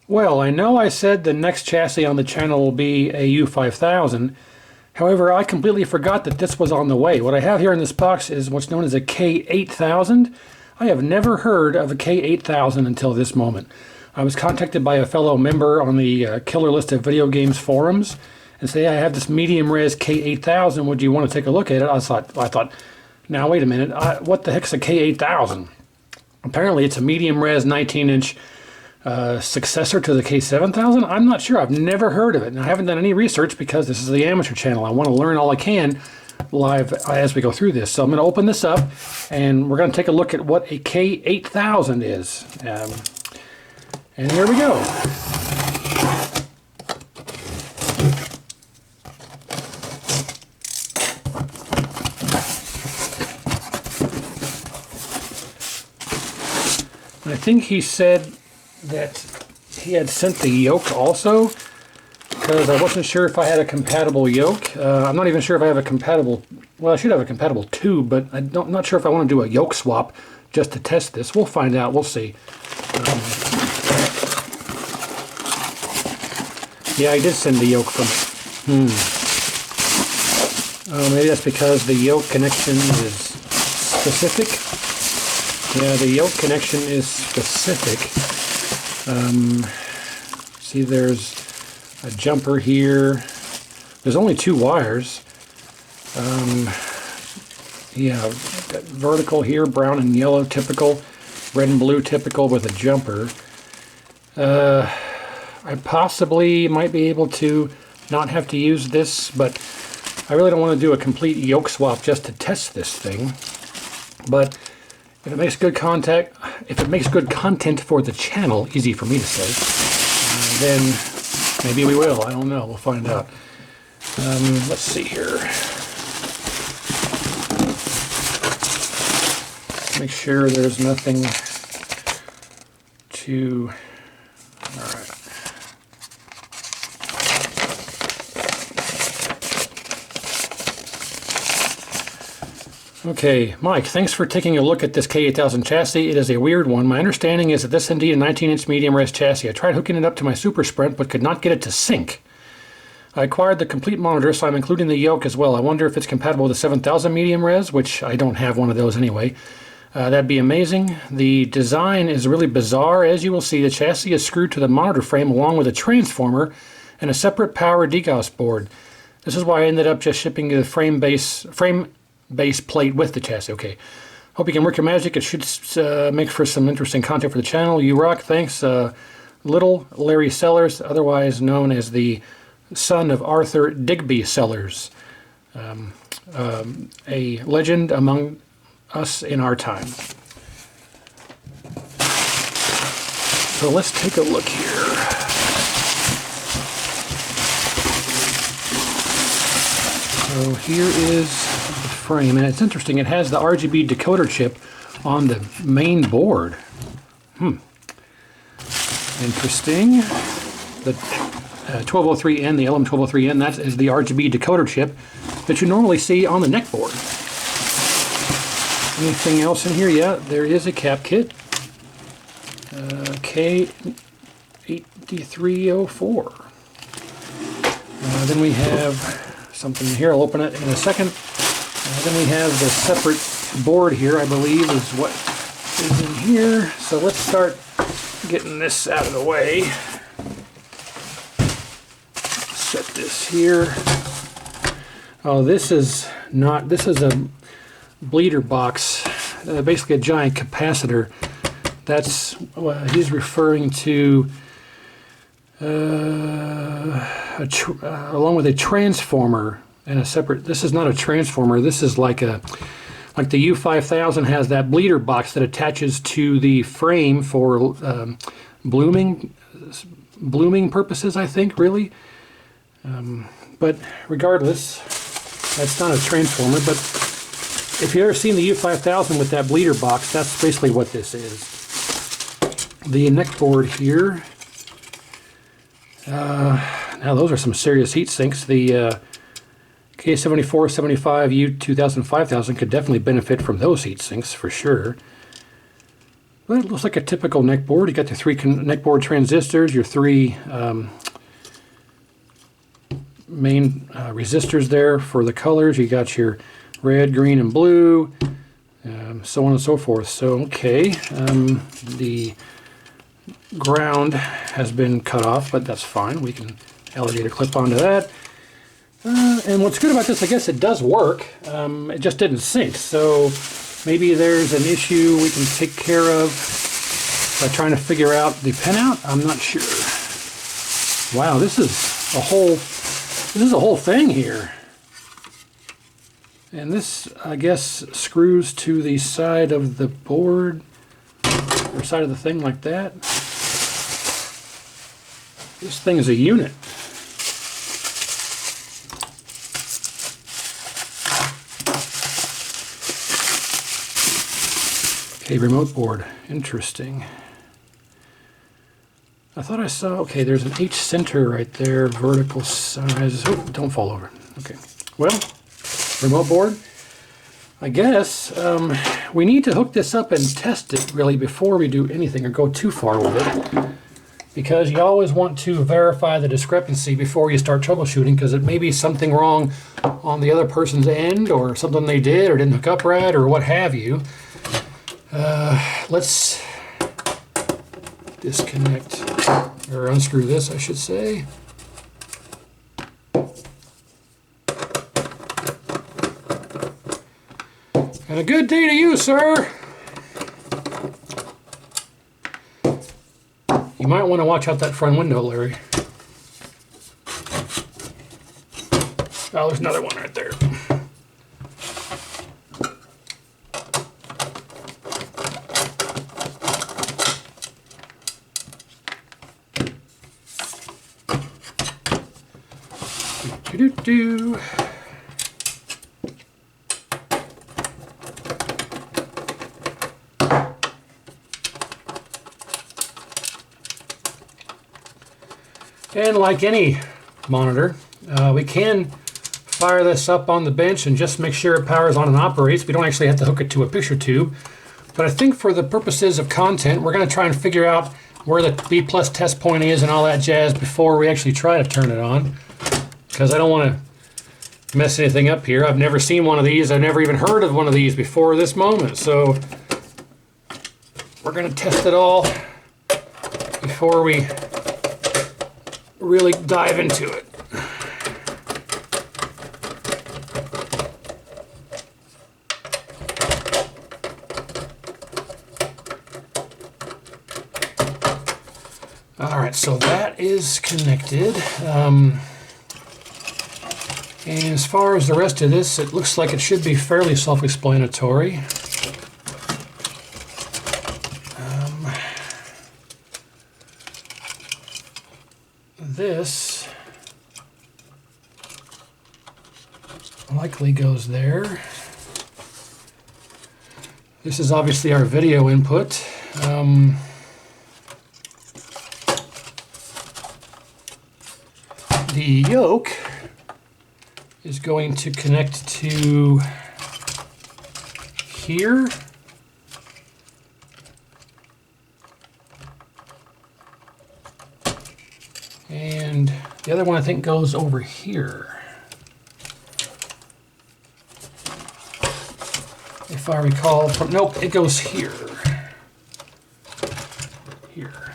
Well, I know I said the next chassis on the channel will be a U5000. However, I completely forgot that this was on the way. What I have here in this box is what's known as a K8000. I have never heard of a K8000 until this moment. I was contacted by a fellow member on the Killer List of Video Games forums and say, I have this medium res K8000. Would you want to take a look at it? I thought, now wait a minute, what the heck's a K8000? Apparently it's a medium res 19-inch successor to the K7000? I'm not sure. I've never heard of it, and I haven't done any research because this is the amateur channel. I want to learn all I can live as we go through this. So I'm going to open this up, and we're going to take a look at what a K8000 is. And here we go. I think he said that he had sent the yoke also, because I wasn't sure if I had a compatible yoke. I'm not even sure if I have a compatible, well, I should have a compatible tube, but I'm not sure if I want to do a yoke swap just to test this. We'll find out. We'll see. Yeah, I did send the yoke from... maybe that's because the yoke connection is specific. Yeah, the yoke connection is specific. See, there's a jumper here. There's only 2 wires. Yeah, got vertical here, brown and yellow typical, red and blue typical with a jumper. I possibly might be able to not have to use this, but I really don't want to do a complete yoke swap just to test this thing. But if it makes good content for the channel, easy for me to say, then maybe we will. I don't know. We'll find out. Let's see here. Make sure there's nothing to... All right. Okay, Mike, thanks for taking a look at this K8000 chassis. It is a weird one. My understanding is that this is indeed a 19-inch medium res chassis. I tried hooking it up to my Super Sprint, but could not get it to sync. I acquired the complete monitor, so I'm including the yoke as well. I wonder if it's compatible with the 7000 medium res, which I don't have one of those anyway. That'd be amazing. The design is really bizarre. As you will see, the chassis is screwed to the monitor frame along with a transformer and a separate power degauss board. This is why I ended up just shipping the frame base plate with the chassis. Okay, hope you can work your magic. It should make for some interesting content for the channel. You rock. Thanks. Little Larry Sellers, otherwise known as the son of Arthur Digby Sellers, a legend among us in our time. So let's take a look here. So here is the frame, and it's interesting. It has the RGB decoder chip on the main board. Interesting. The 1203N, the LM1203N, that is the RGB decoder chip that you normally see on the neck board. Anything else in here? Yeah, there is a cap kit. K8304. Then we have something here. I'll open it in a second. Then we have the separate board here, I believe, is what is in here. So let's start getting this out of the way. Set this here. Oh, this is a bleeder box, basically a giant capacitor. That's what he's referring to, along with a transformer and a separate. This is not a transformer. This is like the U5000 has that bleeder box that attaches to the frame for blooming purposes, I think, really. But regardless, that's not a transformer. But if you've ever seen the U5000 with that bleeder box, that's basically what this is. The neck board here. Now those are some serious heat sinks. The K74, 75, U2000, 5000 could definitely benefit from those heat sinks for sure. Well, it looks like a typical neck board. You got the three neck board transistors, your three main resistors there for the colors. You got your red, green, and blue, so on and so forth. So, okay, the ground has been cut off, but that's fine. We can alligator clip onto that. And what's good about this, I guess it does work. It just didn't sync, so maybe there's an issue we can take care of by trying to figure out the pinout. I'm not sure. Wow, this is a whole thing here. And this, I guess, screws to the side of the board or side of the thing like that. This thing is a unit. Okay, remote board. Interesting. I thought I saw, okay, there's an H center right there, vertical size. Oh, don't fall over. Okay. Well, remote board. I guess we need to hook this up and test it really before we do anything or go too far with it. Because you always want to verify the discrepancy before you start troubleshooting, because it may be something wrong on the other person's end or something they did or didn't hook up right or what have you. Let's disconnect or unscrew this, I should say. And a good day to you, sir. You might want to watch out that front window, Larry. Oh, there's another one right there. Do-do-do. And like any monitor, we can fire this up on the bench and just make sure it powers on and operates. We don't actually have to hook it to a picture tube. But I think for the purposes of content, we're going to try and figure out where the B+ test point is and all that jazz before we actually try to turn it on. Because I don't want to mess anything up here. I've never seen one of these. I've never even heard of one of these before this moment. So we're going to test it all before we really dive into it. All right, so that is connected. And as far as the rest of this, it looks like it should be fairly self-explanatory. This likely goes there. This is obviously our video input. The yoke is going to connect to here. And the other one I think goes over here. If I recall from, nope, it goes here. Here.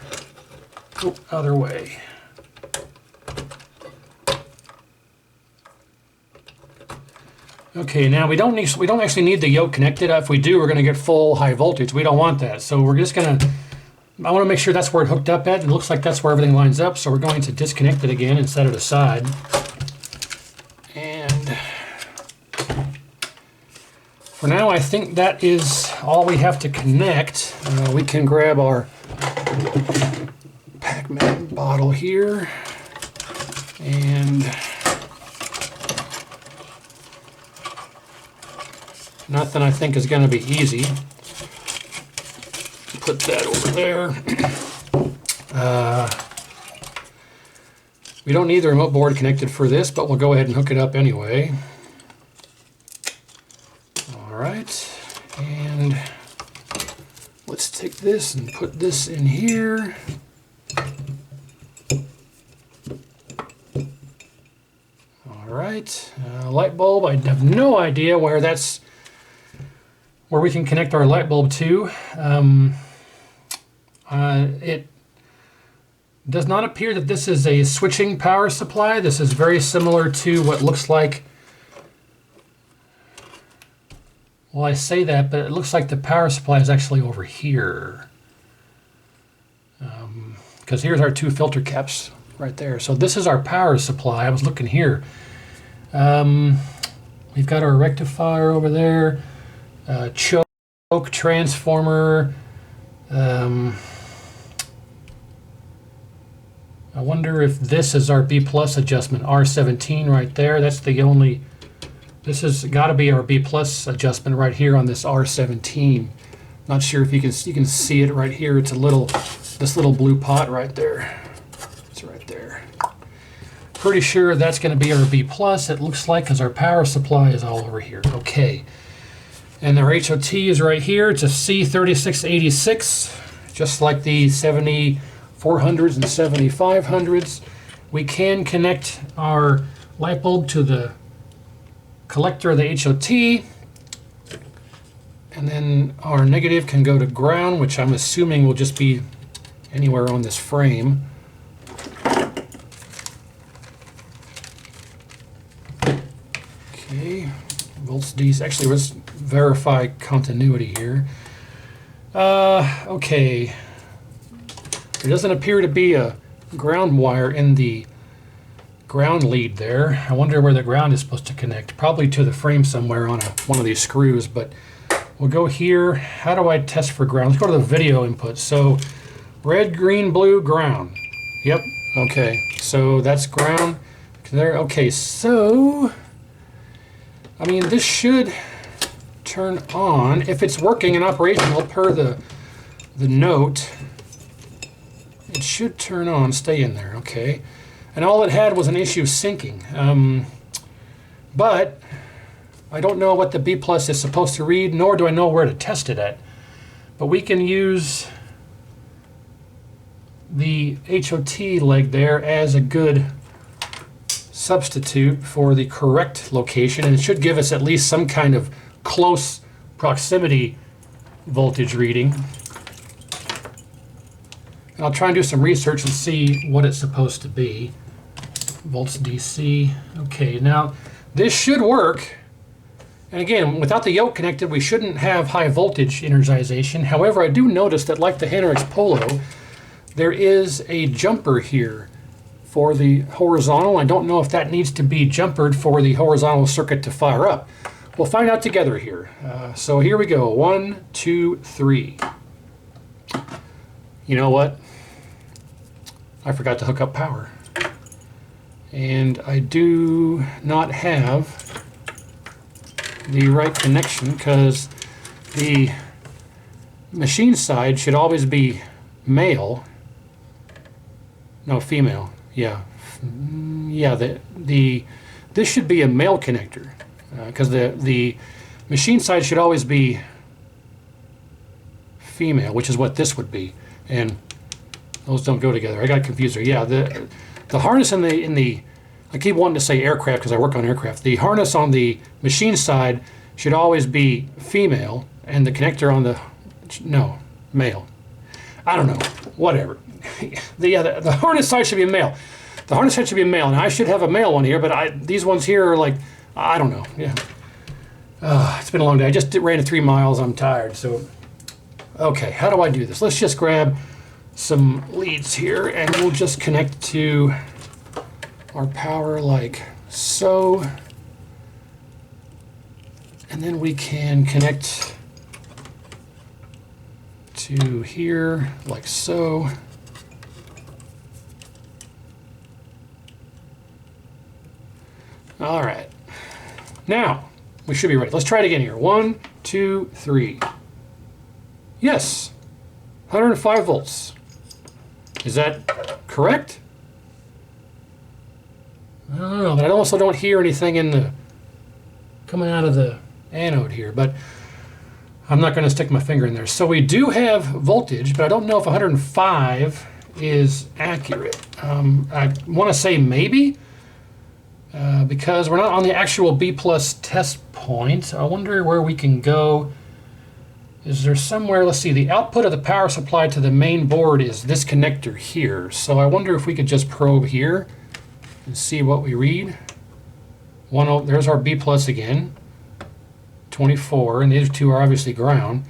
Oh, other way. Okay, now we don't actually need the yoke connected. If we do, we're going to get full high voltage. We don't want that. So we're just going to, I want to make sure that's where it hooked up at. It looks like that's where everything lines up. So we're going to disconnect it again and set it aside. And for now, I think that is all we have to connect. We can grab our Pac-Man bottle here and nothing I think is going to be easy. Put that over there. We don't need the remote board connected for this, but we'll go ahead and hook it up anyway. All right, and let's take this and put this in here. All right, light bulb. I have no idea where we can connect our light bulb to. It does not appear that this is a switching power supply. This is very similar to what looks like, well, I say that, but it looks like the power supply is actually over here. Because here's our two filter caps right there. So this is our power supply. I was looking here. We've got our rectifier over there, choke, transformer. I wonder if this is our B plus adjustment, R17 right there. That's the only, this has got to be our B plus adjustment right here on this R17. Not sure if you can see it right here. It's a little, this little blue pot right there. It's right there. Pretty sure that's going to be our B plus. It looks like, because our power supply is all over here. Okay. And our HOT is right here. It's a C3686, just like the 7400s and 7500s. We can connect our light bulb to the collector of the HOT, and then our negative can go to ground, which I'm assuming will just be anywhere on this frame. Okay, volts DC. Actually, let's verify continuity here. Okay. There doesn't appear to be a ground wire in the ground lead there. I wonder where the ground is supposed to connect. Probably to the frame somewhere on one of these screws, but we'll go here. How do I test for ground? Let's go to the video input. So red, green, blue, ground. Yep, okay. So that's ground there. Okay, so I mean, this should turn on if it's working and operational per the note. It should turn on. Stay in there, okay. And all it had was an issue syncing. But I don't know what the B plus is supposed to read, nor do I know where to test it at. But we can use the HOT leg there as a good substitute for the correct location, and it should give us at least some kind of close proximity voltage reading. And I'll try and do some research and see what it's supposed to be. Volts DC. Okay, now this should work. And again, without the yoke connected, we shouldn't have high voltage energization. However, I do notice that, like the Henrix Polo, there is a jumper here for the horizontal. I don't know if that needs to be jumpered for the horizontal circuit to fire up. We'll find out together here. So here we go. 1, 2, 3. You know what? I forgot to hook up power. And I do not have the right connection, because the machine side should always be male. No, female. Yeah. Yeah, this should be a male connector, because the machine side should always be female, which is what this would be. And those don't go together. I got confused there. Yeah, the harness in the I keep wanting to say aircraft because I work on aircraft. The harness on the machine side should always be female, and the connector on the male. I don't know. Whatever. The harness side should be male. The harness side should be male, and I should have a male one here, but these ones here are like, I don't know. Yeah. It's been a long day. I just ran 3 miles. I'm tired. So, okay, how do I do this? Let's just grab some leads here, and we'll just connect to our power like so. And then we can connect to here like so. All right. Now, we should be ready. Let's try it again here. 1, 2, 3. Yes, 105 volts. Is that correct? I don't know, but I also don't hear anything in the coming out of the anode here. But I'm not going to stick my finger in there. So we do have voltage, but I don't know if 105 is accurate. I want to say maybe, because we're not on the actual B plus test point. I wonder where we can go. Is there somewhere, let's see, the output of the power supply to the main board is this connector here. So I wonder if we could just probe here and see what we read. There's our B plus again, 24, and these two are obviously ground.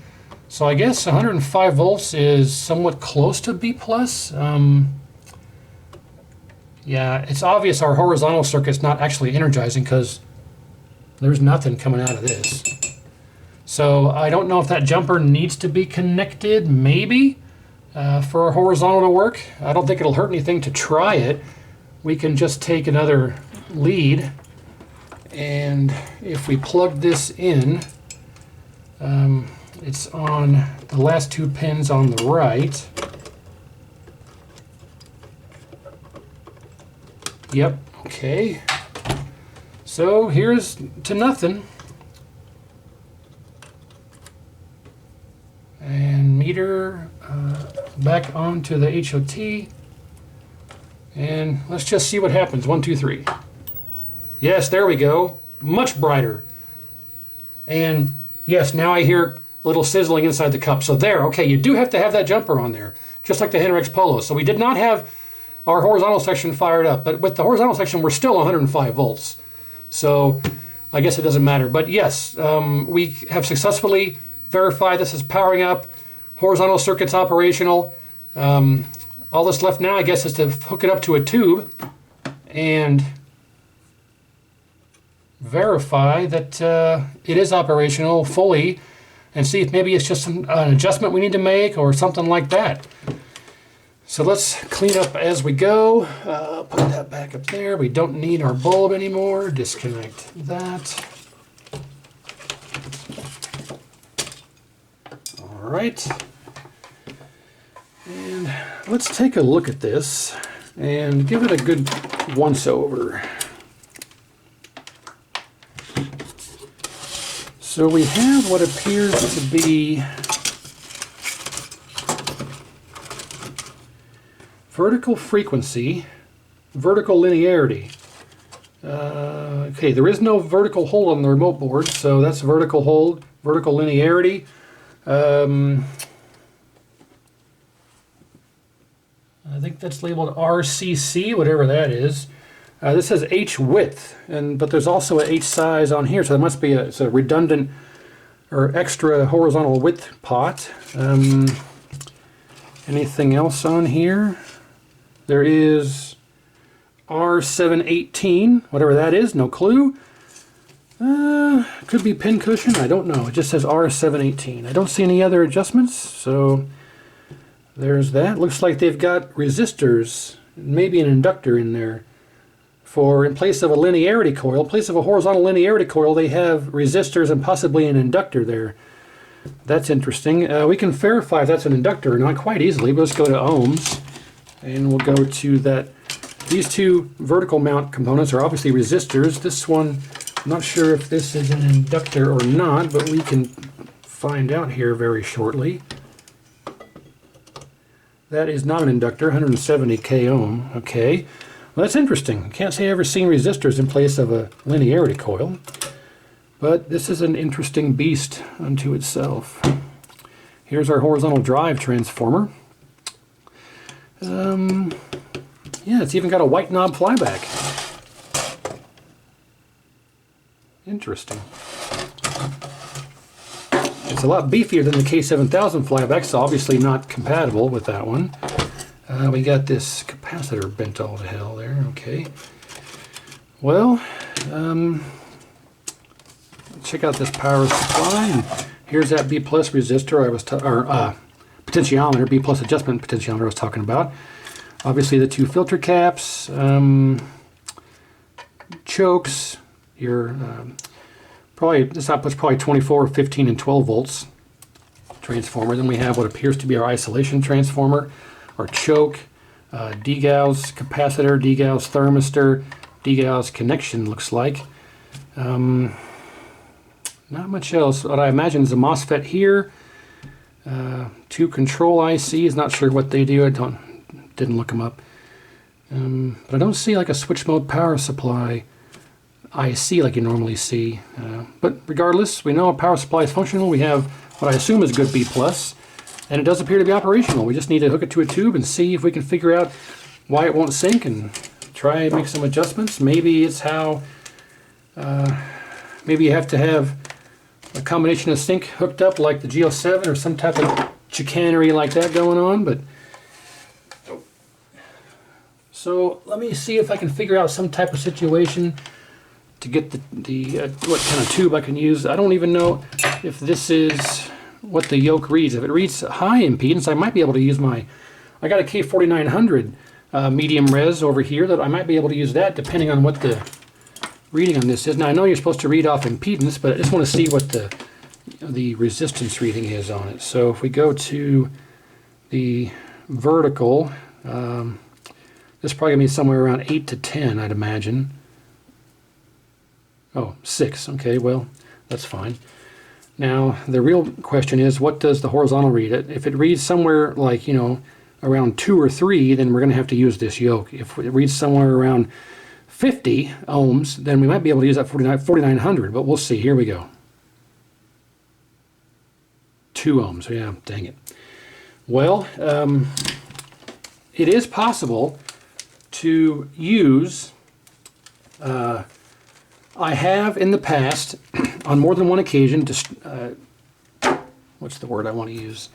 So I guess 105 volts is somewhat close to B plus. Yeah, it's obvious our horizontal circuit's not actually energizing because there's nothing coming out of this. So I don't know if that jumper needs to be connected, maybe, for a horizontal to work. I don't think it'll hurt anything to try it. We can just take another lead, and if we plug this in, it's on the last two pins on the right. Yep, okay. So here's to nothing. And meter back onto the HOT. And let's just see what happens. 1, 2, 3. Yes, there we go. Much brighter. And yes, now I hear a little sizzling inside the cup. So there, okay, you do have to have that jumper on there, just like the Henrix Polo. So we did not have our horizontal section fired up, but with the horizontal section, we're still 105 volts. So I guess it doesn't matter. But yes, we have successfully verified this is powering up. Horizontal circuit's operational. All that's left now, I guess, is to hook it up to a tube and verify that it is operational fully, and see if maybe it's just an adjustment we need to make or something like that. So let's clean up as we go. Put that back up there. We don't need our bulb anymore. Disconnect that. All right. And let's take a look at this and give it a good once over. So we have what appears to be vertical frequency, vertical linearity. Okay, there is no vertical hold on the remote board, so that's vertical hold, vertical linearity. I think that's labeled RCC, whatever that is. This says H width, but there's also a H size on here, so there must be it's a redundant or extra horizontal width pot. Anything else on here? There is R718, whatever that is, no clue. Could be pin cushion, I don't know. It just says R718. I don't see any other adjustments, so there's that. Looks like they've got resistors, maybe an inductor in there. In place of a linearity coil, in place of a horizontal linearity coil, they have resistors and possibly an inductor there. That's interesting. We can verify if that's an inductor or not quite easily. Let's go to ohms, and we'll go to that. These two vertical mount components are obviously resistors. This one, I'm not sure if this is an inductor or not, but we can find out here very shortly. That is not an inductor, 170 k ohm. Okay. Well, that's interesting. Can't say I've ever seen resistors in place of a linearity coil, but this is an interesting beast unto itself. Here's our horizontal drive transformer. Yeah, it's even got a white knob flyback. Interesting. It's a lot beefier than the K8000 flyback, so obviously not compatible with that one. We got this capacitor bent all to hell there. Okay. Well, check out this power supply. Here's that B plus resistor potentiometer, B plus adjustment potentiometer I was talking about. Obviously the two filter caps, chokes. Your this output's probably 24, 15, and 12 volts transformer. Then we have what appears to be our isolation transformer, our choke, degauss capacitor, degauss thermistor, degauss connection looks like. Not much else. What I imagine is a MOSFET here. 2 control ICs. Not sure what they do. Didn't look them up. But I don't see like a switch mode power supply IC like you normally see. But regardless, we know a power supply is functional. We have what I assume is good B+, and it does appear to be operational. We just need to hook it to a tube and see if we can figure out why it won't sync and try and make some adjustments. Maybe it's how, maybe you have to have a combination of sync hooked up like the G07 or some type of chicanery like that going on. But so let me see if I can figure out some type of situation to get what kind of tube I can use. I don't even know if this is what the yoke reads. If it reads high impedance, I might be able to use I got a K4900 medium res over here that I might be able to use that depending on what the reading on this is. Now I know you're supposed to read off impedance, but I just want to see what the resistance reading is on it. So if we go to the vertical, this is probably going to be somewhere around 8 to 10, I'd imagine. Oh, 6. Okay, well, that's fine. Now, the real question is, what does the horizontal read? If it reads somewhere like, you know, around 2 or 3, then we're going to have to use this yoke. If it reads somewhere around 50 ohms, then we might be able to use that 4900, but we'll see. Here we go. 2 ohms. Yeah, dang it. Well, it is possible to use... I have in the past, on more than one occasion, what's the word I want to use?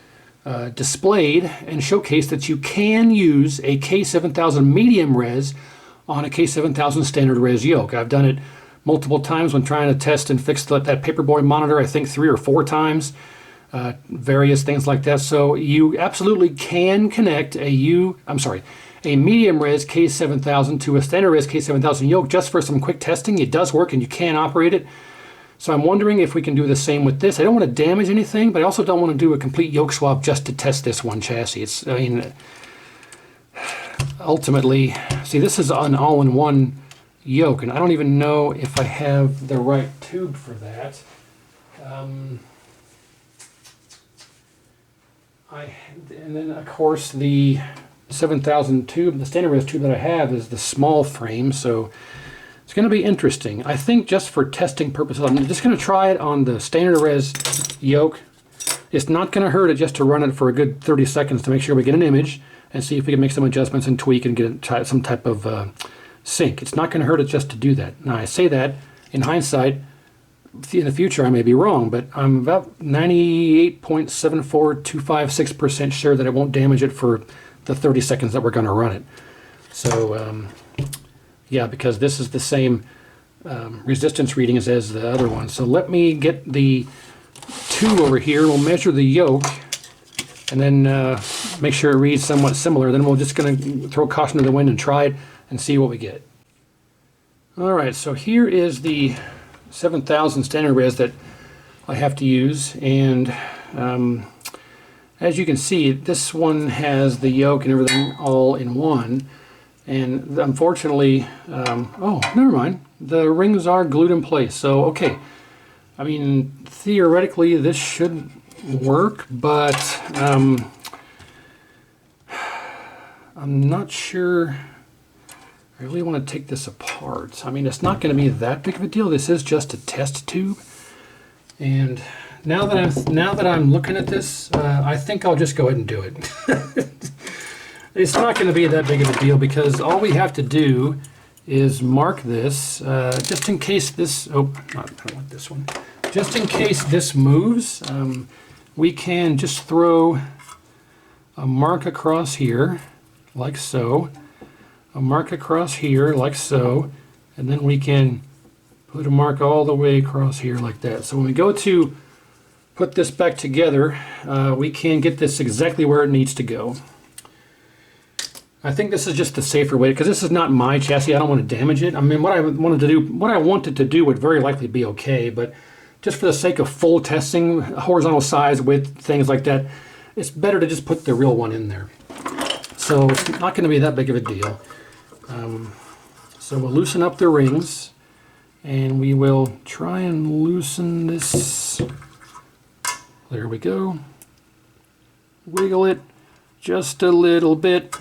Displayed and showcased that you can use a K7000 medium res on a K7000 standard res yoke. I've done it multiple times when trying to test and fix that Paperboy monitor, I think 3 or 4 times, various things like that. So you absolutely can connect a medium res K7000 to a standard res K7000 yoke just for some quick testing. It does work and you can operate it. So I'm wondering if we can do the same with this. I don't want to damage anything, but I also don't want to do a complete yoke swap just to test this one chassis. Ultimately, see, this is an all-in-one yoke, and I don't even know if I have the right tube for that. And then, of course, the 7000 tube, the standard res tube that I have is the small frame, so it's going to be interesting. I think just for testing purposes, I'm just going to try it on the standard res yoke. It's not going to hurt it just to run it for a good 30 seconds to make sure we get an image and see if we can make some adjustments and tweak and get some type of sync. It's not going to hurt it just to do that. Now I say that in hindsight. In the future I may be wrong, but I'm about 98.74256% sure that it won't damage it for the 30 seconds that we're going to run it. So yeah, because this is the same resistance reading as the other one. So let me get the tube over here. We'll measure the yoke and then make sure it reads somewhat similar. Then we're just going to throw caution to the wind and try it and see what we get. Alright, so here is the 7000 standard res that I have to use, and as you can see, this one has the yoke and everything all in one, and unfortunately, oh, never mind, the rings are glued in place. So okay, I mean, theoretically this should work, but I'm not sure I really want to take this apart. I mean, it's not going to be that big of a deal. This is just a test tube, and now that I'm looking at this, I think I'll just go ahead and do it. It's not going to be that big of a deal because all we have to do is mark this just in case this. Oh, I don't want this one. Just in case this moves, we can just throw a mark across here, like so. A mark across here like so, and then we can put a mark all the way across here like that. So when we go to put this back together, we can get this exactly where it needs to go. I think this is just the safer way because this is not my chassis. I don't want to damage it. I mean, what I wanted to do would very likely be okay, but just for the sake of full testing, horizontal size, width, things like that, it's better to just put the real one in there. So it's not going to be that big of a deal. So we'll loosen up the rings, And we will try and loosen this. There we go. Wiggle it just a little bit.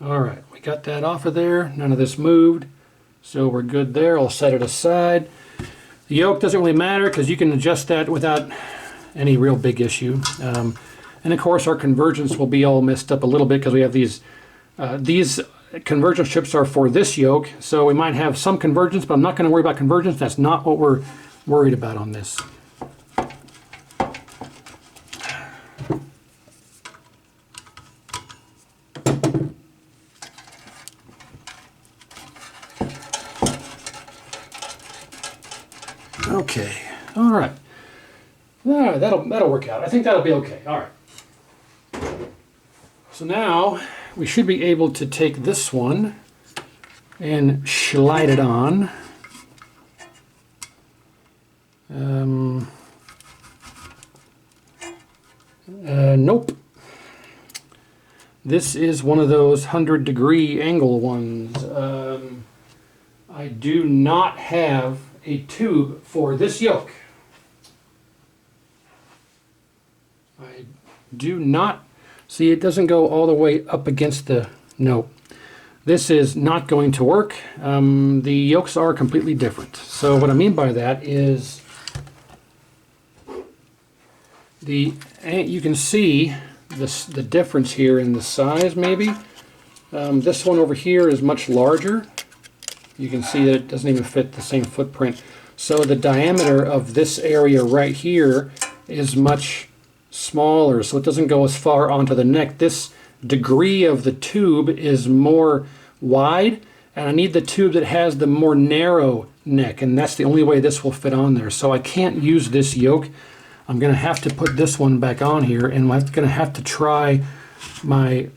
All right, we got that off of there. None of this moved, so we're good there. I'll set it aside. The yoke doesn't really matter because you can adjust that without any real big issue. And of course, our convergence will be all messed up a little bit because we have these convergence strips are for this yoke, so we might have some convergence, but I'm not going to worry about convergence. That's not what we're worried about on this. Okay, all right. That'll work out. I think that'll be okay. All right. So now we should be able to take this one and slide it on. Nope. This is one of those 100-degree angle ones. I do not have a tube for this yoke. I do not. See, it doesn't go all the way up against the... No. This is not going to work. The yokes are completely different. So what I mean by that is you can see the difference here in the size maybe. This one over here is much larger. You can see that it doesn't even fit the same footprint. So the diameter of this area right here is much smaller, so it doesn't go as far onto the neck. This degree of the tube is more wide, and I need the tube that has the more narrow neck, and that's the only way this will fit on there. So I can't use this yoke. I'm going to have to put this one back on here, and I'm going to have to try my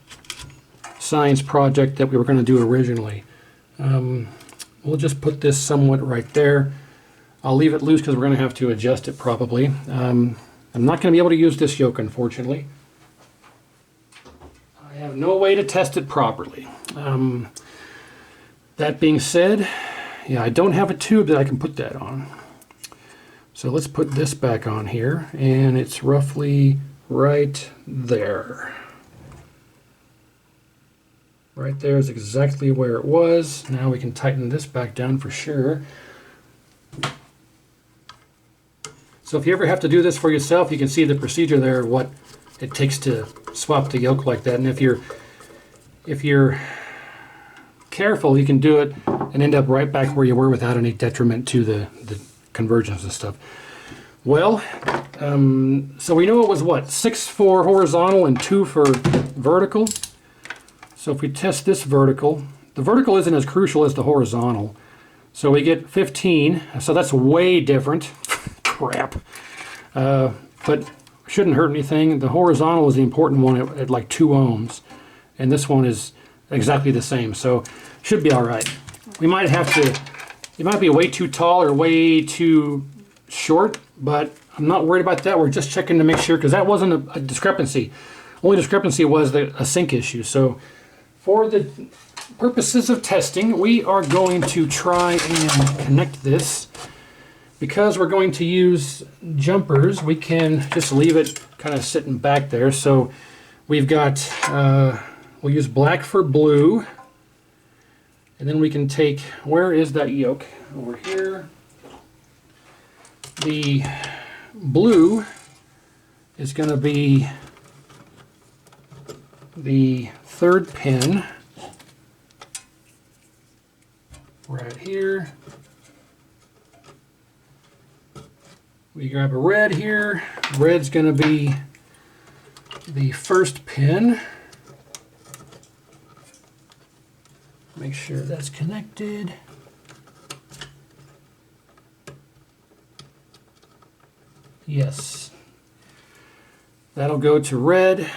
science project that we were going to do originally. We'll just put this somewhat right there. I'll leave it loose because we're going to have to adjust it probably. I'm not going to be able to use this yoke, unfortunately. I have no way to test it properly. That being said, yeah, I don't have a tube that I can put that on. So let's put this back on here, and it's roughly right there. Right there is exactly where it was. Now we can tighten this back down for sure. So if you ever have to do this for yourself, you can see the procedure there, what it takes to swap the yoke like that. And if you're careful, you can do it and end up right back where you were without any detriment to the convergence and stuff. Well, so we know it was what, 6 for horizontal and 2 for vertical. So if we test this vertical, the vertical isn't as crucial as the horizontal. So we get 15, so that's way different. Crap. But shouldn't hurt anything. The horizontal is the important one at like 2 ohms. And this one is exactly the same, so should be all right. We might have to, it might be way too tall or way too short, but I'm not worried about that. We're just checking to make sure, because that wasn't a discrepancy. Only discrepancy was a sync issue. So for the purposes of testing, we are going to try and connect this. Because we're going to use jumpers, we can just leave it kind of sitting back there. So we've got, we'll use black for blue. And then we can take, where is that yoke? Over here. The blue is going to be the 3rd pin right here. We grab a red here. Red's going to be the 1st pin. Make sure that's connected. Yes. That'll go to red.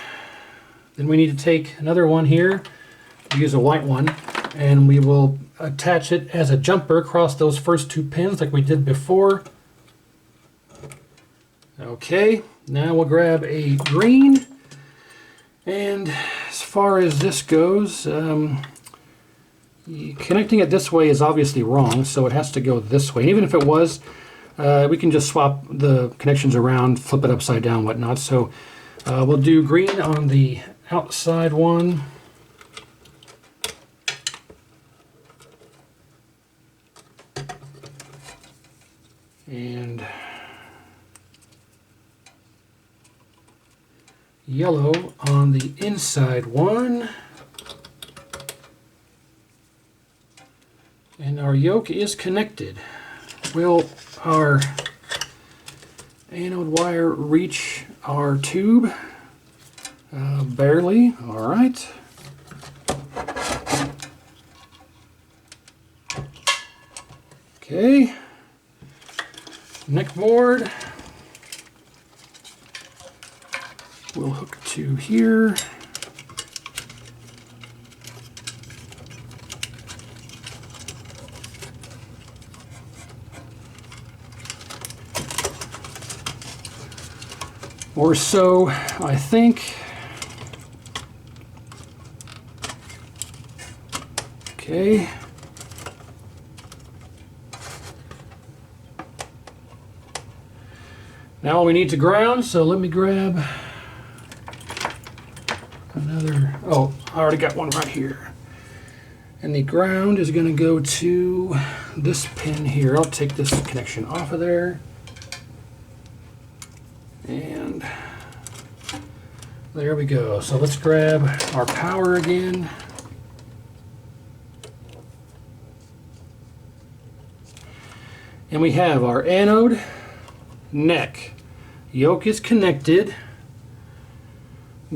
Then we need to take another one here. We use a white one, and we will attach it as a jumper across those first 2 pins like we did before. Okay, now we'll grab a green, and as far as this goes, Connecting it this way is obviously wrong, so it has to go this way. And even if it was, we can just swap the connections around, flip it upside down, whatnot. So we'll do green on the outside one. And yellow on the inside one. And our yoke is connected. Will our anode wire reach our tube? Barely. All right. Okay. Neck board. We'll hook to here. Or so, I think. Okay. Now we need to ground, so let me grab another. Oh, I already got one right here. And the ground is going to go to this pin here. I'll take this connection off of there. And there we go. So let's grab our power again. And we have our anode, neck, yoke is connected,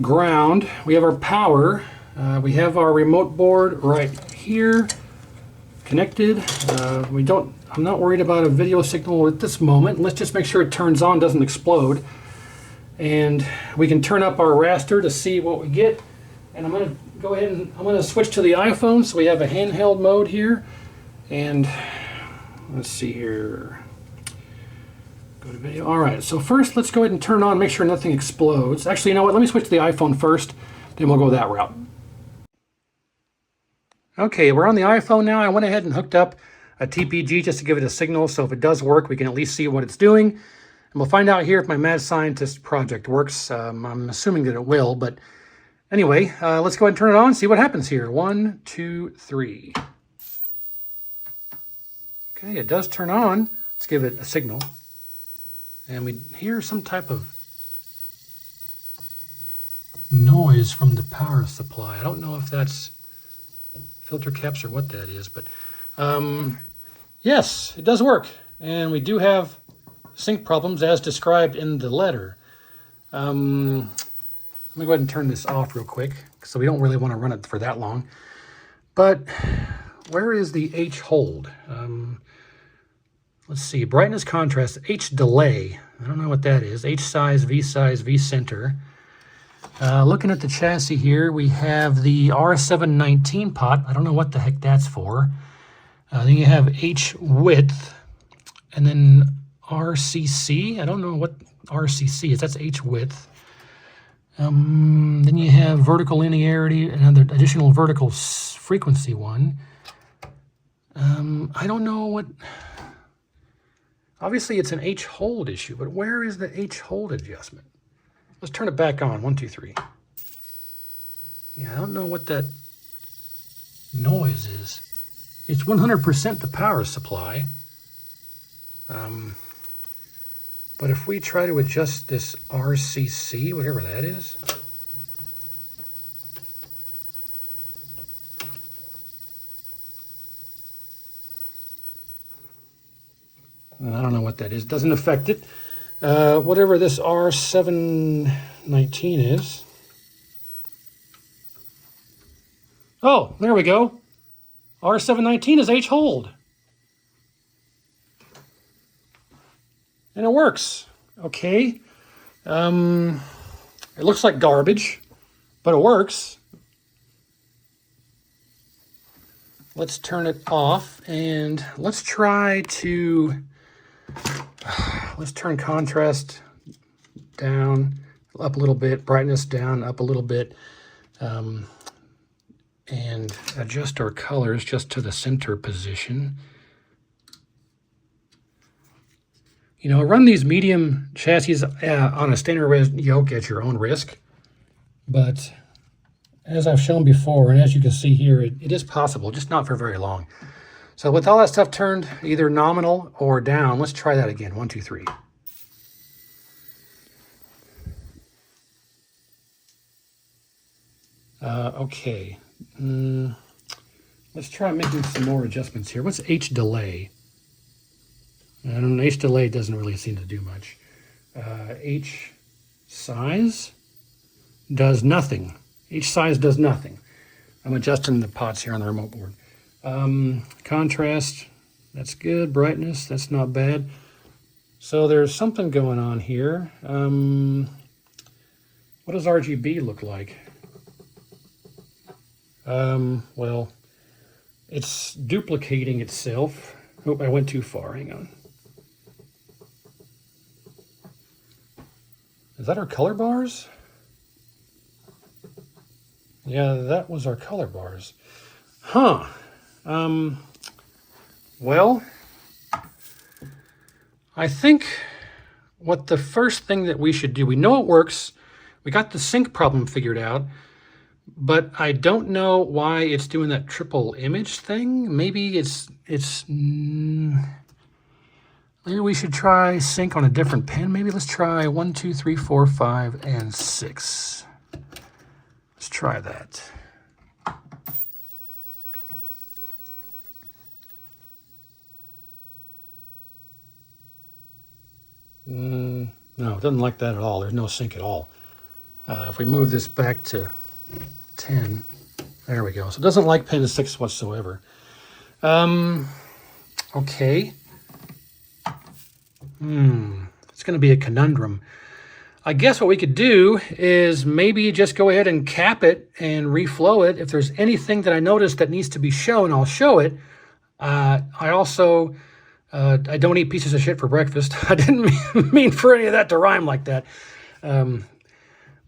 ground, we have our power, we have our remote board right here, connected. I'm not worried about a video signal at this moment. Let's just make sure it turns on, doesn't explode. And we can turn up our raster to see what we get. And I'm going to go ahead and I'm going to switch to the iPhone, so we have a handheld mode here. And let's see here. Go to video. All right, so first let's go ahead and turn on, make sure nothing explodes. Actually, you know what? Let me switch to the iPhone first, then we'll go that route. Okay, we're on the iPhone now. I went ahead and hooked up a TPG just to give it a signal, so if it does work, we can at least see what it's doing. And we'll find out here if my Mad Scientist project works. I'm assuming that it will, but anyway, let's go ahead and turn it on, see what happens here. 1, 2, 3. Okay, it does turn on. Let's give it a signal. And we hear some type of noise from the power supply. I don't know if that's filter caps or what that is, but yes, it does work. And we do have sync problems as described in the letter. Let me go ahead and turn this off real quick, so we don't really want to run it for that long. But where is the H hold? Let's see, brightness, contrast, H delay. I don't know what that is. H size, V center. Looking at the chassis here, we have the R719 pot. I don't know what the heck that's for. Then you have H width, and then RCC. I don't know what RCC is. That's H width. Then you have vertical linearity, another additional vertical frequency one. I don't know what. Obviously, it's an H hold issue, but where is the H hold adjustment? Let's turn it back on. 1, 2, 3. Yeah, I don't know what that noise is. It's 100% the power supply. But if we try to adjust this RCC, whatever that is. I don't know what that is. Doesn't affect it. Whatever this R719 is. Oh, there we go. R719 is H hold. And it works. Okay. It looks like garbage, but it works. Let's turn it off and let's try to, let's turn contrast down, up a little bit, brightness down, up a little bit. and adjust our colors just to the center position. You know, run these medium chassis on a standard res yoke at your own risk, but as I've shown before, and as you can see here, it is possible, just not for very long. So with all that stuff turned either nominal or down, let's try that again. 1, 2, 3. Okay. Let's try making some more adjustments here. What's H delay? H delay doesn't really seem to do much. H size does nothing. H size does nothing. I'm adjusting the pots here on the remote board. Contrast, that's good. Brightness, that's not bad. So there's something going on here. What does RGB look like? Well, it's duplicating itself. Oh, I went too far. Hang on. Is that our color bars? Yeah, that was our color bars. Huh. Well, I think what the first thing that we should do, we know it works. We got the sync problem figured out, but I don't know why it's doing that triple image thing. Maybe maybe we should try sync on a different pin. Maybe let's try 1, 2, 3, 4, 5, and 6. Let's try that. No, it doesn't like that at all. There's no sync at all. If we move this back to 10, there we go. So it doesn't like pin 6 whatsoever. Okay. It's going to be a conundrum. I guess what we could do is maybe just go ahead and cap it and reflow it. If there's anything that I notice that needs to be shown, I'll show it. I also... I don't eat pieces of shit for breakfast. I didn't mean for any of that to rhyme like that. But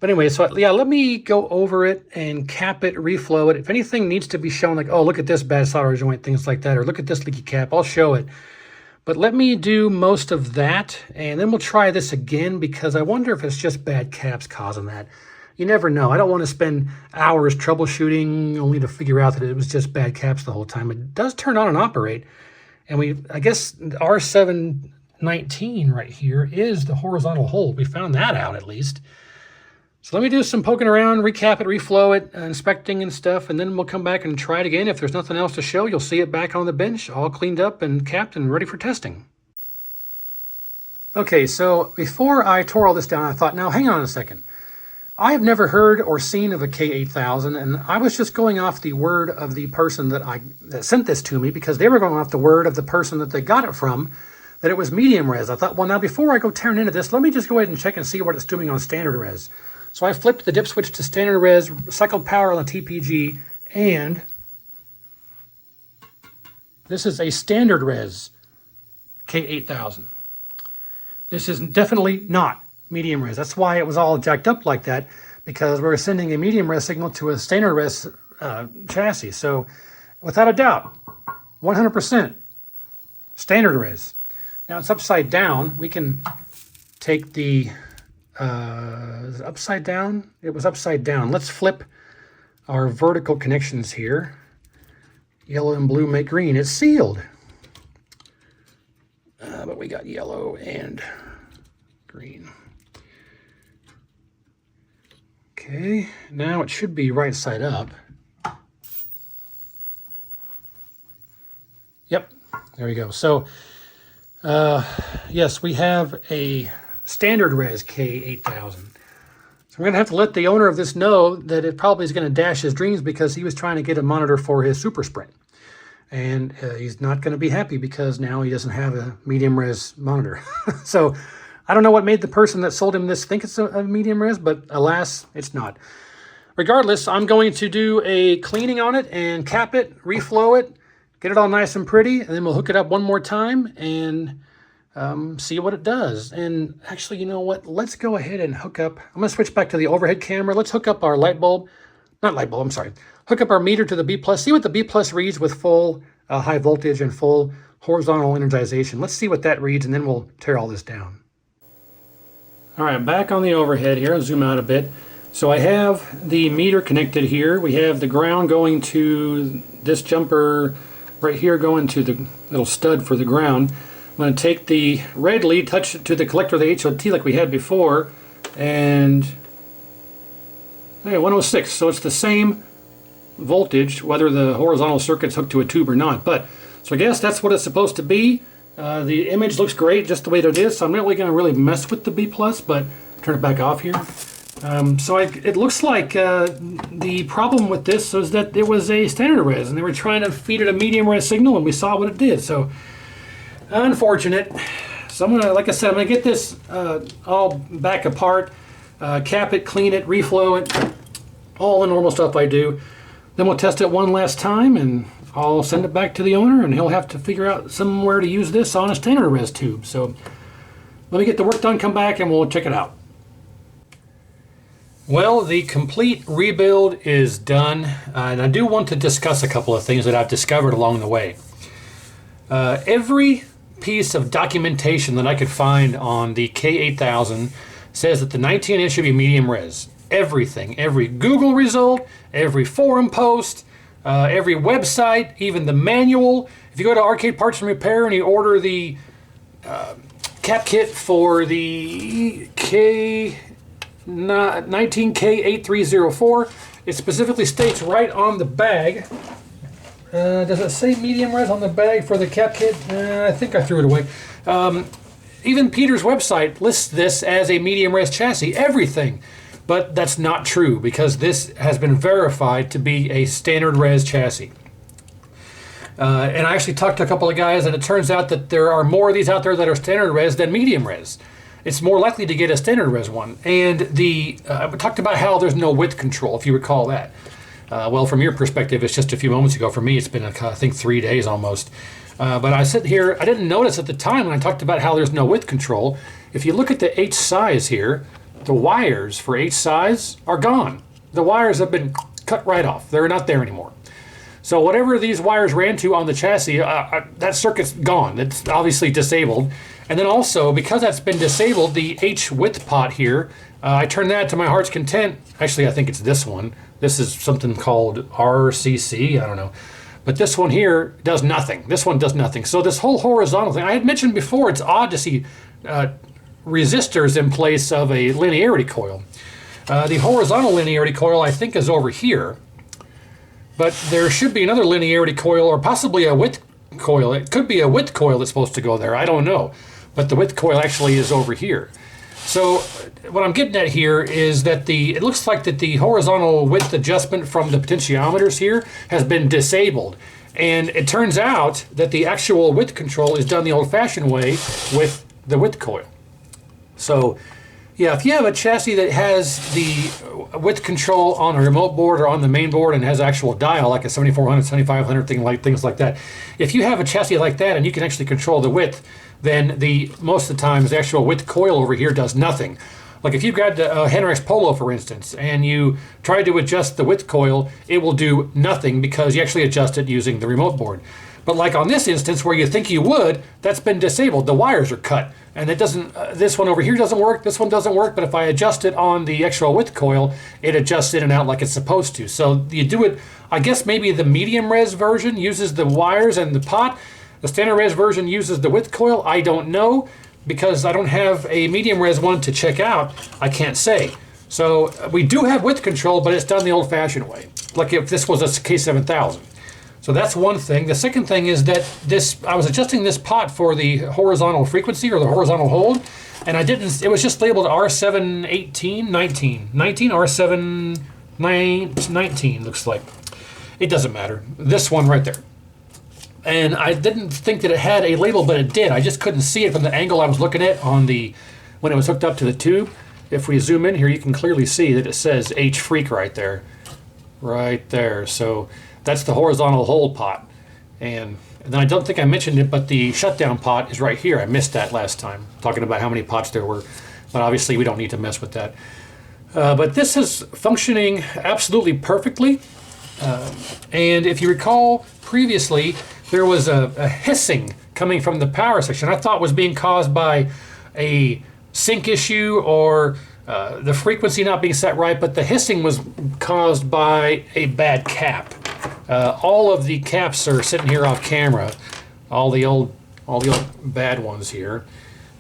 anyway, so yeah, let me go over it and cap it, reflow it. If anything needs to be shown, like, oh, look at this bad solder joint, things like that, or look at this leaky cap, I'll show it. But let me do most of that, and then we'll try this again, because I wonder if it's just bad caps causing that. You never know. I don't want to spend hours troubleshooting only to figure out that it was just bad caps the whole time. It does turn on and operate. And I guess R719 right here is the horizontal hold. We found that out at least. So let me do some poking around, recap it, reflow it, inspecting and stuff, and then we'll come back and try it again. If there's nothing else to show, you'll see it back on the bench, all cleaned up and capped and ready for testing. Okay, so before I tore all this down, I thought, now hang on a second. I have never heard or seen of a K8000, and I was just going off the word of the person that sent this to me, because they were going off the word of the person that they got it from, that it was medium res. I thought, well, now before I go tearing into this, let me just go ahead and check and see what it's doing on standard res. So I flipped the dip switch to standard res, cycled power on the TPG, and this is a standard res K8000. This is definitely not medium res. That's why it was all jacked up like that, because we were sending a medium res signal to a standard res chassis. So without a doubt, 100% standard res. Now it's upside down. We can take the, is it upside down? It was upside down. Let's flip our vertical connections here. Yellow and blue make green. It's sealed. But we got yellow and green. Okay, now it should be right side up. Yep, there we go. So, yes, we have a standard res K8000. So we're going to have to let the owner of this know that it probably is going to dash his dreams, because he was trying to get a monitor for his Super Sprint. And he's not going to be happy because now he doesn't have a medium res monitor. So I don't know what made the person that sold him this think it's a medium res, but alas, it's not. Regardless, I'm going to do a cleaning on it and cap it, reflow it, get it all nice and pretty, and then we'll hook it up one more time and see what it does. And actually, you know what? Let's go ahead and hook up. I'm going to switch back to the overhead camera. Let's hook up our light bulb, not light bulb, I'm sorry, hook up our meter to the B plus, see what the B plus reads with full high voltage and full horizontal energization. Let's see what that reads, and then we'll tear all this down. All right, back on the overhead here. I'll zoom out a bit. So I have the meter connected here. We have the ground going to this jumper right here, going to the little stud for the ground. I'm going to take the red lead, touch it to the collector of the HOT like we had before, and okay, 106. So it's the same voltage whether the horizontal circuit's hooked to a tube or not. But so I guess that's what it's supposed to be. The image looks great just the way that it is, so I'm not really going to really mess with the B+, but turn it back off here. It looks like the problem with this was that it was a standard res, and they were trying to feed it a medium res signal, and we saw what it did. So unfortunate. So I'm gonna, like I said, I'm gonna get this all back apart, cap it, clean it, reflow it, all the normal stuff I do. Then we'll test it one last time, and I'll send it back to the owner, and he'll have to figure out somewhere to use this on a standard res tube. So let me get the work done, come back, and we'll check it out. Well, the complete rebuild is done, and I do want to discuss a couple of things that I've discovered along the way. Every piece of documentation that I could find on the K8000 says that the 19-inch should be medium res. Everything, every Google result, every forum post, every website, even the manual. If you go to Arcade Parts and Repair and you order the cap kit for the 19K8304, it specifically states right on the bag. Does it say medium res on the bag for the cap kit? I think I threw it away. Even Peter's website lists this as a medium res chassis, everything. But that's not true, because this has been verified to be a standard res chassis. And I actually talked to a couple of guys, and it turns out that there are more of these out there that are standard res than medium res. It's more likely to get a standard res one. And I talked about how there's no width control, if you recall that. Well, from your perspective, it's just a few moments ago. For me, it's been, I think, 3 days almost. But I sit here, I didn't notice at the time when I talked about how there's no width control. If you look at the H size here, the wires for H size are gone. The wires have been cut right off. They're not there anymore. So whatever these wires ran to on the chassis, that circuit's gone. It's obviously disabled. And then also, because that's been disabled, the H width pot here, I turned that to my heart's content. Actually, I think it's this one. This is something called RCC, I don't know. But this one here does nothing. This one does nothing. So this whole horizontal thing, I had mentioned before, it's odd to see resistors in place of a linearity coil. The horizontal linearity coil, I think, is over here. But there should be another linearity coil, or possibly a width coil. It could be a width coil that's supposed to go there. I don't know. But the width coil actually is over here. So what I'm getting at here is that it looks like that the horizontal width adjustment from the potentiometers here has been disabled. And it turns out that the actual width control is done the old-fashioned way with the width coil. So yeah, if you have a chassis that has the width control on a remote board or on the main board and has actual dial, like a 7400, 7500, things like that, if you have a chassis like that and you can actually control the width, then most of the times the actual width coil over here does nothing. Like if you've got a Henrix Polo, for instance, and you try to adjust the width coil, it will do nothing because you actually adjust it using the remote board. But like on this instance where you think you would, that's been disabled. The wires are cut. And it doesn't, this one over here doesn't work, this one doesn't work, but if I adjust it on the actual width coil, it adjusts in and out like it's supposed to. So you do it, I guess maybe the medium res version uses the wires and the pot. The standard res version uses the width coil. I don't know, because I don't have a medium res one to check out. I can't say. So we do have width control, but it's done the old-fashioned way, like if this was a K7000. So that's one thing. The second thing is that I was adjusting this pot for the horizontal frequency or the horizontal hold, and it was just labeled R718, 19, R719, looks like. It doesn't matter. This one right there. And I didn't think that it had a label, but it did. I just couldn't see it from the angle I was looking at when it was hooked up to the tube. If we zoom in here, you can clearly see that it says H freak right there. Right there. So that's the horizontal hold pot. And then I don't think I mentioned it, but the shutdown pot is right here. I missed that last time, talking about how many pots there were. But obviously we don't need to mess with that. But this is functioning absolutely perfectly. And if you recall previously, there was a hissing coming from the power section. I thought was being caused by a sync issue or the frequency not being set right, but the hissing was caused by a bad cap. All of the caps are sitting here off camera, all the old bad ones here.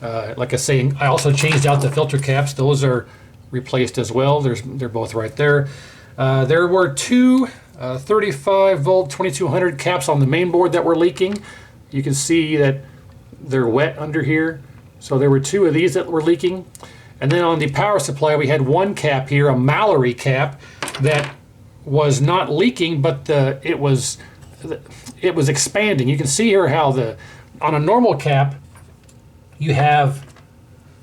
Like I say, I also changed out the filter caps. Those are replaced as well. They're both right there. There were two 35 volt 2200 caps on the main board that were leaking. You can see that they're wet under here. So there were two of these that were leaking. And then on the power supply, we had one cap here, a Mallory cap, that was not leaking, but it was expanding. You can see here how on a normal cap, you have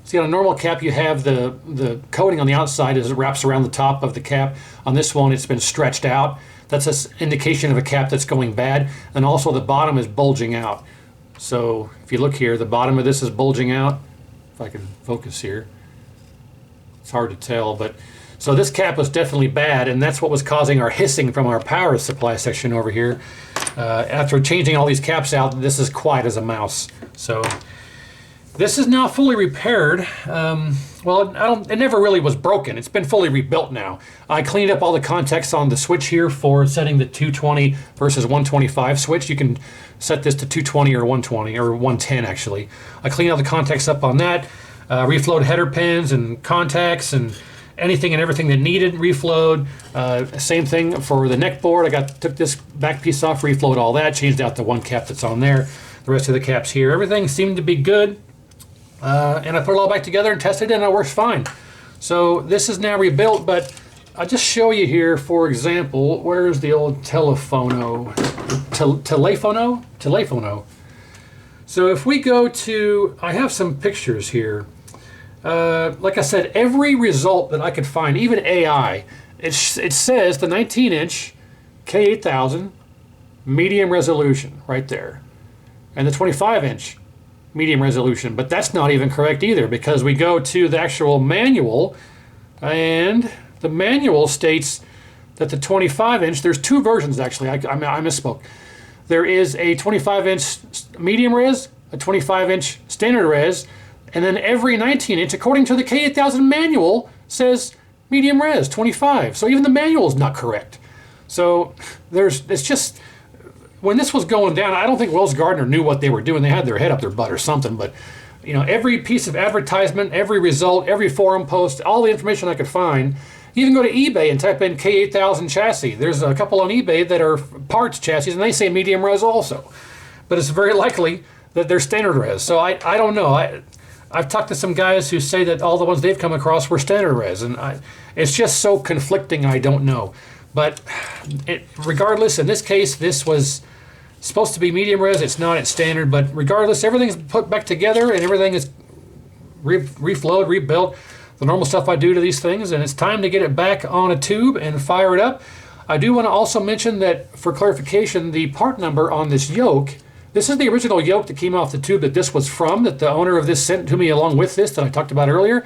the coating on the outside as it wraps around the top of the cap. On this one, it's been stretched out. That's an indication of a cap that's going bad. And also the bottom is bulging out. So if you look here, the bottom of this is bulging out. If I can focus here. It's hard to tell, but so this cap was definitely bad, and that's what was causing our hissing from our power supply section over here. After changing all these caps out, this is quiet as a mouse. So this is now fully repaired. Well, it never really was broken. It's been fully rebuilt now. I cleaned up all the contacts on the switch here for setting the 220 versus 125 switch. You can set this to 220 or 120 or 110 actually. I cleaned all the contacts up on that. Reflowed header pins and contacts and anything and everything that needed reflowed. Same thing for the neck board. Took this back piece off, reflowed all that, changed out the one cap that's on there. The rest of the caps here, everything seemed to be good. And I put it all back together and tested it, and it works fine. So this is now rebuilt, but I'll just show you here, for example, where's the old telephono? Telephono. So if we go to, I have some pictures here. Like I said, every result that I could find, even AI, it says the 19-inch K8000 medium resolution right there, and the 25-inch medium resolution, but that's not even correct either, because we go to the actual manual, and the manual states that the 25-inch, there's two versions actually, I misspoke. There is a 25-inch medium res, a 25-inch standard res, and then every 19-inch, according to the K8000 manual, says medium res, 25. So even the manual is not correct. So it's just, when this was going down, I don't think Wells Gardner knew what they were doing. They had their head up their butt or something, but you know, every piece of advertisement, every result, every forum post, all the information I could find. You can go to eBay and type in K8000 chassis. There's a couple on eBay that are parts chassis, and they say medium res also. But it's very likely that they're standard res. So I don't know. I've talked to some guys who say that all the ones they've come across were standard res, and it's just so conflicting, I don't know. But regardless, in this case, this was supposed to be medium res. It's not, it's standard, but regardless, everything's put back together and everything is reflowed, rebuilt, the normal stuff I do to these things, and it's time to get it back on a tube and fire it up. I do want to also mention that, for clarification, the part number on this yoke, this is the original yoke that came off the tube that this was from, that the owner of this sent to me along with this that I talked about earlier,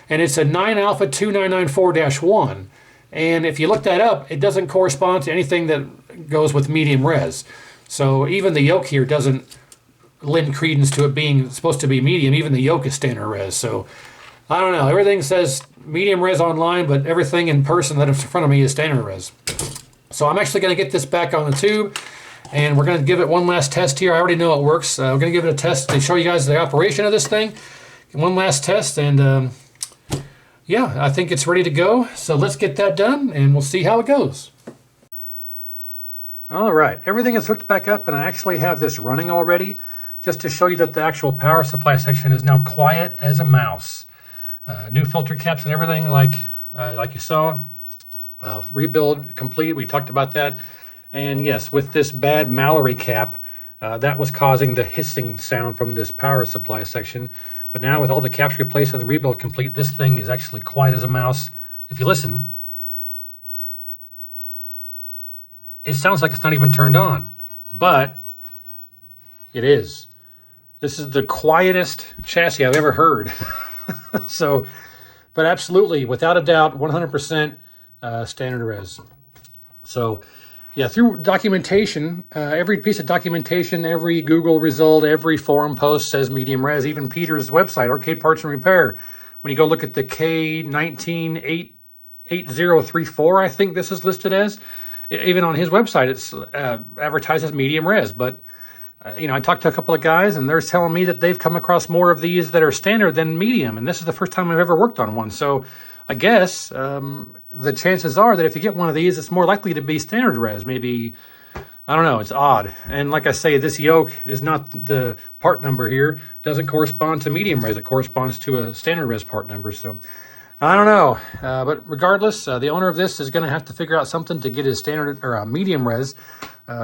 and it's a 9 Alpha 2994-1. And if you look that up, it doesn't correspond to anything that goes with medium res. So even the yoke here doesn't lend credence to it being supposed to be medium. Even the yoke is standard res. So I don't know. Everything says medium res online, but everything in person that is in front of me is standard res. So I'm actually going to get this back on the tube, and we're going to give it one last test here. I already know it works. We're going to give it a test to show you guys the operation of this thing. One last test, and yeah, I think it's ready to go. So let's get that done, and we'll see how it goes. All right, everything is hooked back up, and I actually have this running already, just to show you that the actual power supply section is now quiet as a mouse. New filter caps and everything, like you saw. Rebuild complete, we talked about that. And yes, with this bad Mallory cap, that was causing the hissing sound from this power supply section. But now with all the caps replaced and the rebuild complete, this thing is actually quiet as a mouse. If you listen, it sounds like it's not even turned on, but it is. This is the quietest chassis I've ever heard. So but absolutely, without a doubt, 100% standard res. So yeah, through documentation, every piece of documentation, every Google result, every forum post says medium res. Even Peter's website, Arcade Parts and Repair, when you go look at the K198034, I think this is listed as, even on his website, it's advertised as medium res. But you know, I talked to a couple of guys, and they're telling me that they've come across more of these that are standard than medium, and this is the first time I've ever worked on one. So I guess the chances are that if you get one of these, it's more likely to be standard res. Maybe, I don't know, it's odd. And like I say, this yoke is not the part number here. Doesn't correspond to medium res. It corresponds to a standard res part number. So I don't know. But regardless, the owner of this is going to have to figure out something to get his standard or medium res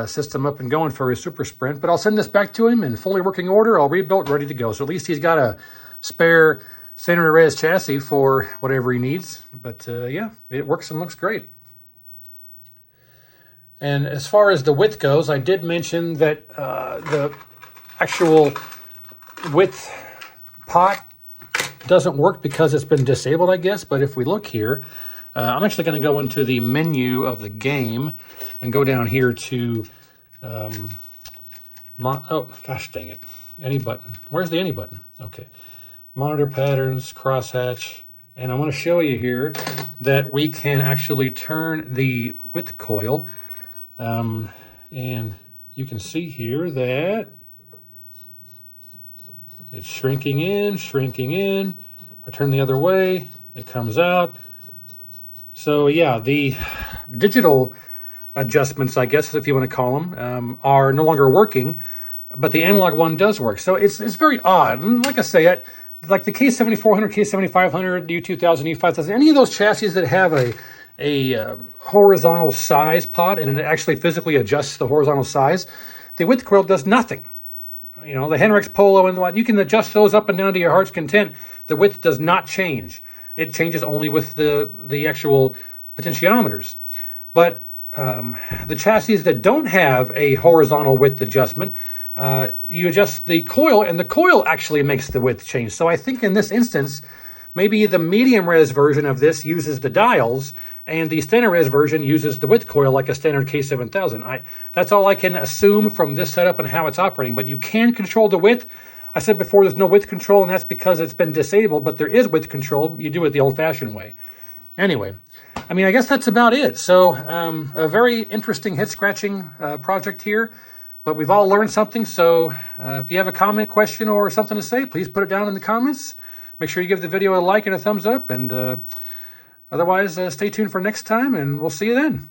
system up and going for his Super Sprint. But I'll send this back to him in fully working order, all rebuilt, ready to go. So at least he's got a spare standard res chassis for whatever he needs. But yeah, it works and looks great. And as far as the width goes, I did mention that the actual width pot doesn't work because it's been disabled, I guess. But if we look here, I'm actually going to go into the menu of the game and go down here to, oh, gosh dang it, any button. Where's the any button? Okay. Monitor patterns, crosshatch, and I want to show you here that we can actually turn the width coil, and you can see here that it's shrinking in. I turn the other way, it comes out. So yeah, the digital adjustments, I guess, if you want to call them, are no longer working, but the analog one does work. So it's very odd. And like I say, like the K7400, K7500, U2000, U5000, any of those chassis that have a horizontal size pot and it actually physically adjusts the horizontal size, the width coil does nothing. You know, the Henrix Polo and what, you can adjust those up and down to your heart's content. The width does not change. It changes only with the actual potentiometers. But the chassis that don't have a horizontal width adjustment, you adjust the coil, and the coil actually makes the width change. So I think in this instance, maybe the medium res version of this uses the dials, and the standard res version uses the width coil like a standard K7000. That's all I can assume from this setup and how it's operating. But you can control the width. I said before there's no width control, and that's because it's been disabled, but there is width control. You do it the old-fashioned way. Anyway, I mean, I guess that's about it. So a very interesting head-scratching project here. But we've all learned something, so if you have a comment, question, or something to say, please put it down in the comments. Make sure you give the video a like and a thumbs up, and otherwise, stay tuned for next time, and we'll see you then.